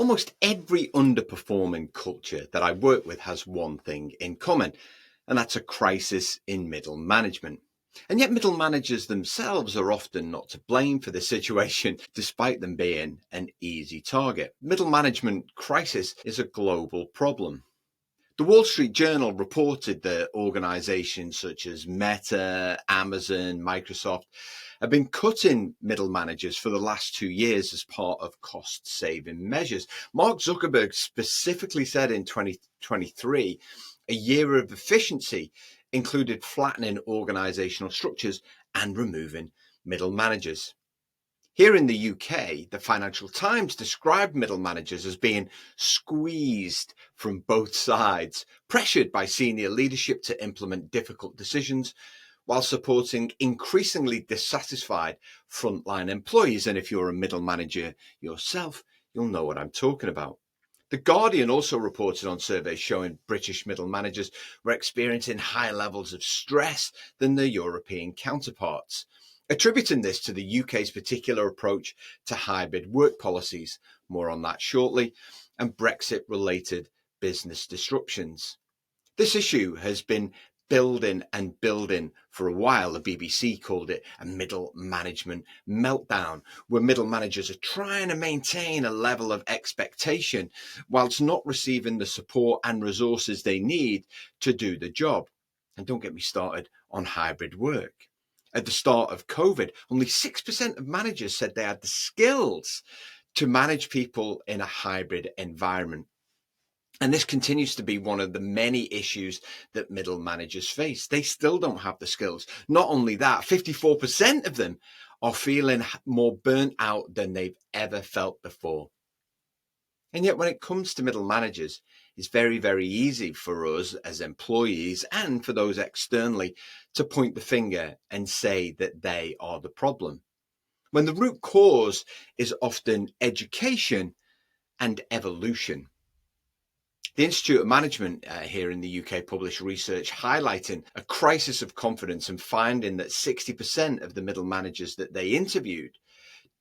Almost every underperforming culture that I work with has one thing in common, and that's a crisis in middle management. And yet middle managers themselves are often not to blame for this situation, despite them being an easy target. Middle management crisis is a global problem. The Wall Street Journal reported that organizations such as Meta, Amazon, Microsoft have been cutting middle managers for the last 2 years as part of cost-saving measures. Mark Zuckerberg specifically said in 2023, a year of efficiency included flattening organizational structures and removing middle managers. Here in the UK, the Financial Times described middle managers as being squeezed from both sides, pressured by senior leadership to implement difficult decisions, while supporting increasingly dissatisfied frontline employees. And if you're a middle manager yourself, you'll know what I'm talking about. The Guardian also reported on surveys showing British middle managers were experiencing higher levels of stress than their European counterparts, attributing this to the UK's particular approach to hybrid work policies, more on that shortly, and Brexit-related business disruptions. This issue has been building and building for a while. The BBC called it a middle management meltdown, where middle managers are trying to maintain a level of expectation whilst not receiving the support and resources they need to do the job. And don't get me started on hybrid work. At the start of COVID, only 6% of managers said they had the skills to manage people in a hybrid environment. And this continues to be one of the many issues that middle managers face. They still don't have the skills. Not only that, 54% of them are feeling more burnt out than they've ever felt before. And yet when it comes to middle managers, it's very, very easy for us as employees and for those externally to point the finger and say that they are the problem, when the root cause is often education and evolution. The Institute of Management here in the UK published research highlighting a crisis of confidence and finding that 60% of the middle managers that they interviewed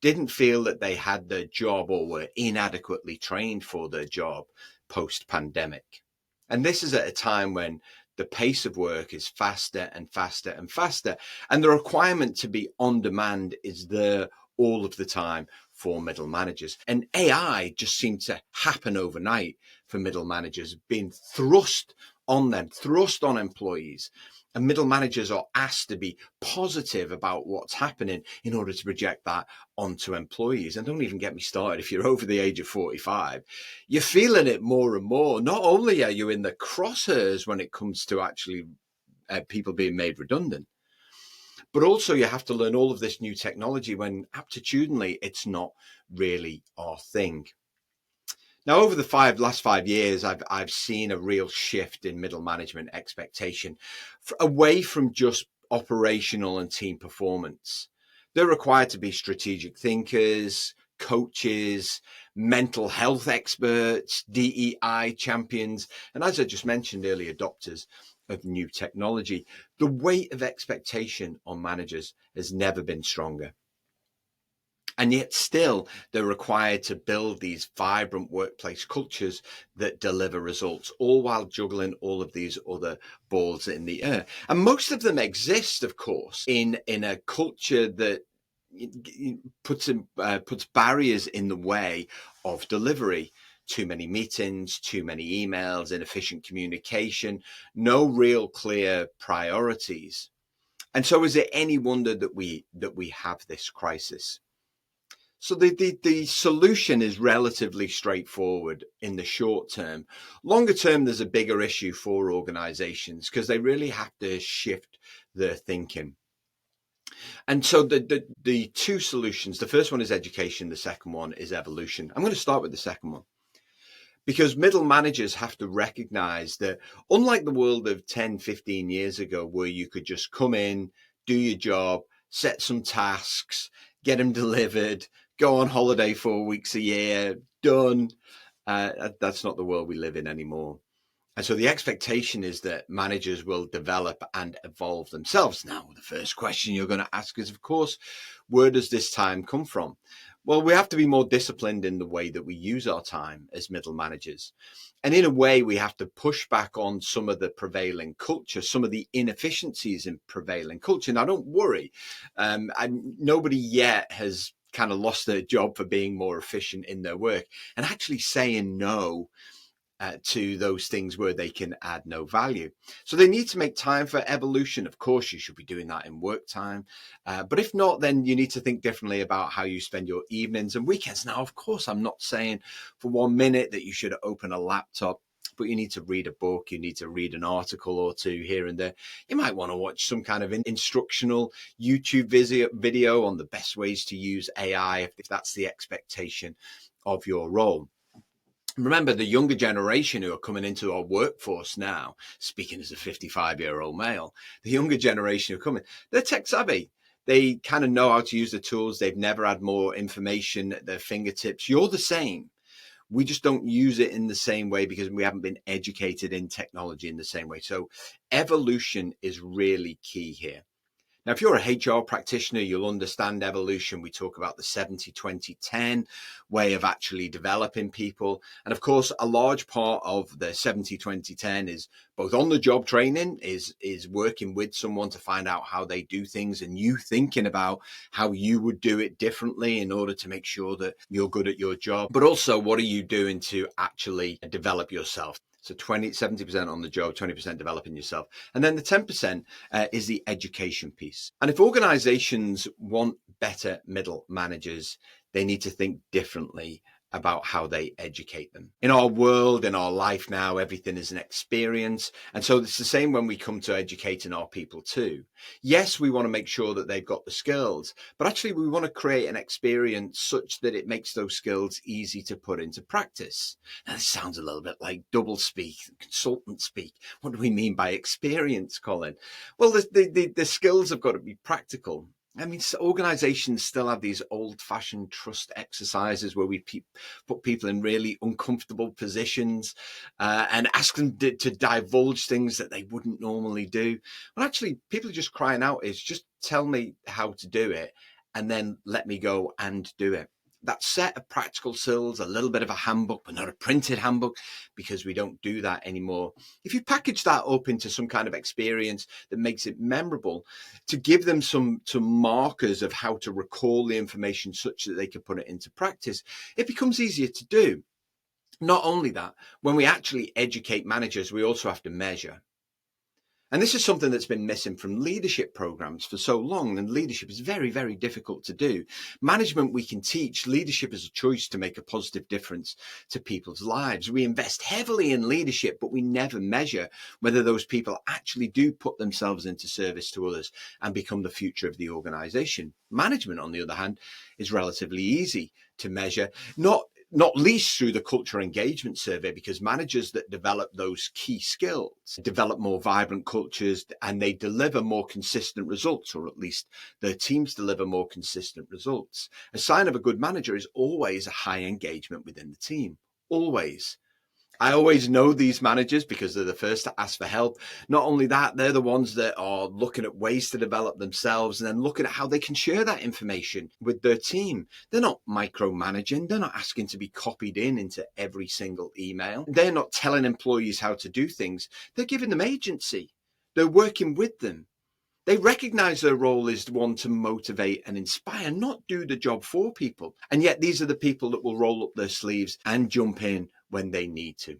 didn't feel that they had their job or were inadequately trained for their job post-pandemic. And this is at a time when the pace of work is faster and faster and faster, and the requirement to be on demand is there all of the time for middle managers. And AI just seemed to happen overnight for middle managers, being thrust on them, thrust on employees. And middle managers are asked to be positive about what's happening in order to project that onto employees. And don't even get me started, if you're over the age of 45, you're feeling it more and more. Not only are you in the crosshairs when it comes to actually people being made redundant, but also you have to learn all of this new technology when aptitudinally it's not really our thing. Now, over the last 5 years, I've seen a real shift in middle management expectation away from just operational and team performance. They're required to be strategic thinkers, coaches, mental health experts, DEI champions, and as I just mentioned, early adopters of new technology. The weight of expectation on managers has never been stronger. And yet still, they're required to build these vibrant workplace cultures that deliver results, all while juggling all of these other balls in the air. And most of them exist, of course, in a culture that puts barriers in the way of delivery. Too many meetings, too many emails, inefficient communication, no real clear priorities. And so is it any wonder that we have this crisis? So the solution is relatively straightforward in the short term. Longer term, there's a bigger issue for organizations because they really have to shift their thinking. And so the two solutions, the first one is education, the second one is evolution. I'm going to start with the second one, because middle managers have to recognize that unlike the world of 10, 15 years ago, where you could just come in, do your job, set some tasks, get them delivered, go on holiday 4 weeks a year, done. That's not the world we live in anymore. And so the expectation is that managers will develop and evolve themselves. Now, the first question you're going to ask is, of course, where does this time come from? Well, we have to be more disciplined in the way that we use our time as middle managers. And in a way, we have to push back on some of the prevailing culture, some of the inefficiencies in prevailing culture. Now, don't worry. Nobody yet has kind of lost their job for being more efficient in their work and actually saying no to those things where they can add no value. So they need to make time for evolution. Of course, you should be doing that in work time. But if not, then you need to think differently about how you spend your evenings and weekends. Now, of course, I'm not saying for 1 minute that you should open a laptop, but you need to read a book, you need to read an article or two here and there. You might want to watch some kind of instructional YouTube video on the best ways to use AI if that's the expectation of your role. Remember, the younger generation who are coming into our workforce now, speaking as a 55-year-old male, the younger generation who are coming, they're tech savvy. They kind of know how to use the tools. They've never had more information at their fingertips. You're the same. We just don't use it in the same way because we haven't been educated in technology in the same way. So evolution is really key here. Now, if you're a HR practitioner, you'll understand evolution. We talk about the 70-20-10 way of actually developing people. And of course, a large part of the 70-20-10 is both on the job training, is working with someone to find out how they do things and you thinking about how you would do it differently in order to make sure that you're good at your job. But also, what are you doing to actually develop yourself? So 70% on the job, 20% developing yourself. And then the 10% is the education piece. And if organizations want better middle managers, they need to think differently about how they educate them. In our world, in our life now, everything is an experience. And so it's the same when we come to educating our people too. Yes, we want to make sure that they've got the skills, but actually we want to create an experience such that it makes those skills easy to put into practice. Now, this sounds a little bit like double speak, consultant speak. What do we mean by experience, Colin? Well, the skills have got to be practical. I mean, organizations still have these old-fashioned trust exercises where we put people in really uncomfortable positions and ask them to divulge things that they wouldn't normally do. Well, actually, people are just crying out is just tell me how to do it and then let me go and do it. That set of practical skills, a little bit of a handbook, but not a printed handbook, because we don't do that anymore. If you package that up into some kind of experience that makes it memorable, to give them some markers of how to recall the information such that they can put it into practice, it becomes easier to do. Not only that, when we actually educate managers, we also have to measure. And this is something that's been missing from leadership programs for so long. And leadership is very, very difficult to do. Management we can teach. Leadership is a choice to make a positive difference to people's lives. We invest heavily in leadership, but we never measure whether those people actually do put themselves into service to others and become the future of the organization. Management, on the other hand, is relatively easy to measure. Not least through the culture engagement survey, because managers that develop those key skills develop more vibrant cultures and they deliver more consistent results, or at least their teams deliver more consistent results. A sign of a good manager is always a high engagement within the team. Always. I always know these managers because they're the first to ask for help. Not only that, they're the ones that are looking at ways to develop themselves and then looking at how they can share that information with their team. They're not micromanaging. They're not asking to be copied into every single email. They're not telling employees how to do things. They're giving them agency. They're working with them. They recognize their role is one to motivate and inspire, not do the job for people. And yet these are the people that will roll up their sleeves and jump in when they need to.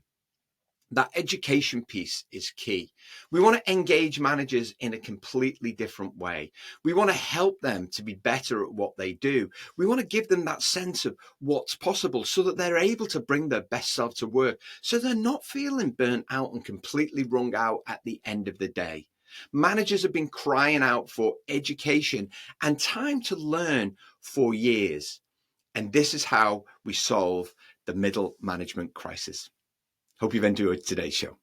That education piece is key. We want to engage managers in a completely different way. We want to help them to be better at what they do. We want to give them that sense of what's possible so that they're able to bring their best self to work, so they're not feeling burnt out and completely wrung out at the end of the day. Managers have been crying out for education and time to learn for years. And this is how we solve the middle management crisis. Hope you've enjoyed today's show.